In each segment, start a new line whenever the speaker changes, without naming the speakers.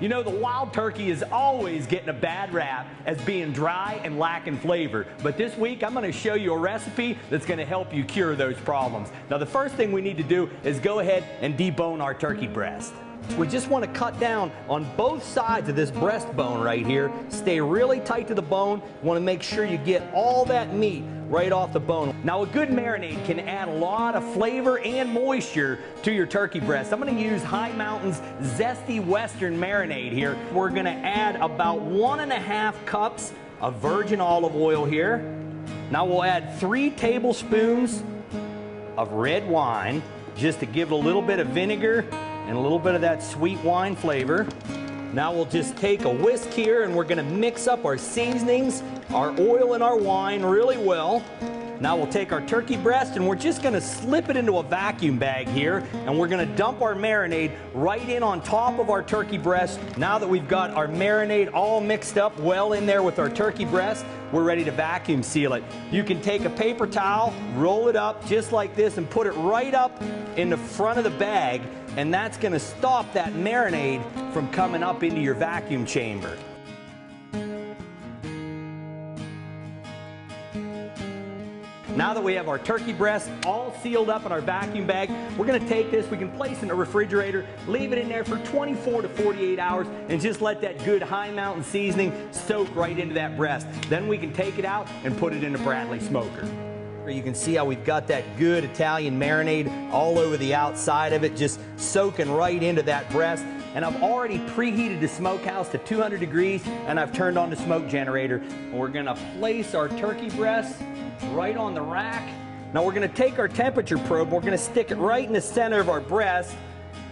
You know, the wild turkey is always getting a bad rap as being dry and lacking flavor. But this week, I'm going to show you a recipe that's going to help you cure those problems. Now, the first thing we need to do is go ahead and debone our turkey breast. We just want to cut down on both sides of this breastbone right here. Stay really tight to the bone. You want to make sure you get all that meat right off the bone. Now, a good marinade can add a lot of flavor and moisture to your turkey breast. I'm going to use High Mountain's Zesty Western marinade here. We're going to add about 1.5 cups of virgin olive oil here. Now we'll add 3 tablespoons of red wine just to give it a little bit of vinegar and a little bit of that sweet wine flavor. Now we'll just take a whisk here and we're going to mix up our seasonings, our oil and our wine really well. Now we'll take our turkey breast and we're just going to slip it into a vacuum bag here, and we're going to dump our marinade right in on top of our turkey breast. Now that we've got our marinade all mixed up well in there with our turkey breast, we're ready to vacuum seal it. You can take a paper towel, roll it up just like this, and put it right up in the front of the bag, and that's going to stop that marinade from coming up into your vacuum chamber. Now that we have our turkey breast all sealed up in our vacuum bag, we're going to take this, we can place it in the refrigerator, leave it in there for 24 to 48 hours, and just let that good High Mountain seasoning soak right into that breast. Then we can take it out and put it in a Bradley smoker. You can see how we've got that good Italian marinade all over the outside of it, just soaking right into that breast. And I've already preheated the smokehouse to 200 degrees, and I've turned on the smoke generator. And we're going to place our turkey breast right on the rack. Now we're going to take our temperature probe, we're going to stick it right in the center of our breast,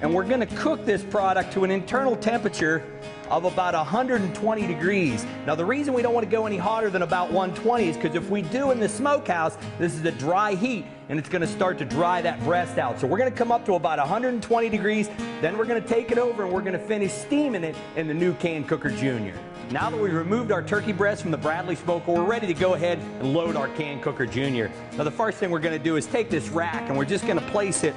and we're going to cook this product to an internal temperature of about 120 degrees. Now the reason we don't want to go any hotter than about 120 is because if we do in the smokehouse, this is a dry heat and it's going to start to dry that breast out. So we're going to come up to about 120 degrees, then we're going to take it over and we're going to finish steaming it in the new Can Cooker Junior. Now that we've removed our turkey breast from the Bradley smoker, we're ready to go ahead and load our Can Cooker Junior. Now the first thing we're going to do is take this rack and we're just going to place it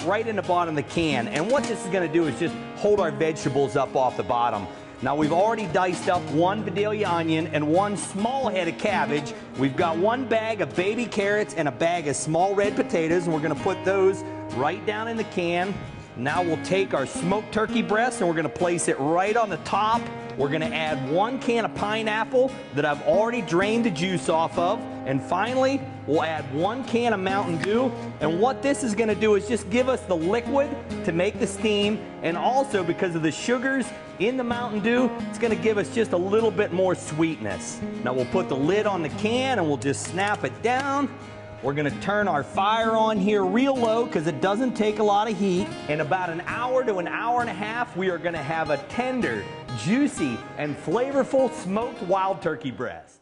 right in the bottom of the can. And what this is going to do is just hold our vegetables up off the bottom. Now we've already diced up 1 Vidalia onion and 1 small head of cabbage. We've got 1 bag of baby carrots and a bag of small red potatoes, and we're going to put those right down in the can. Now we'll take our smoked turkey breast and we're going to place it right on the top. We're going to add 1 can of pineapple that I've already drained the juice off of. And finally, we'll add 1 can of Mountain Dew. And what this is going to do is just give us the liquid to make the steam. And also, because of the sugars in the Mountain Dew, it's going to give us just a little bit more sweetness. Now we'll put the lid on the can and we'll just snap it down. We're going to turn our fire on here real low because it doesn't take a lot of heat. In about an hour to an hour and a half, we are going to have a tender, juicy, and flavorful smoked wild turkey breast.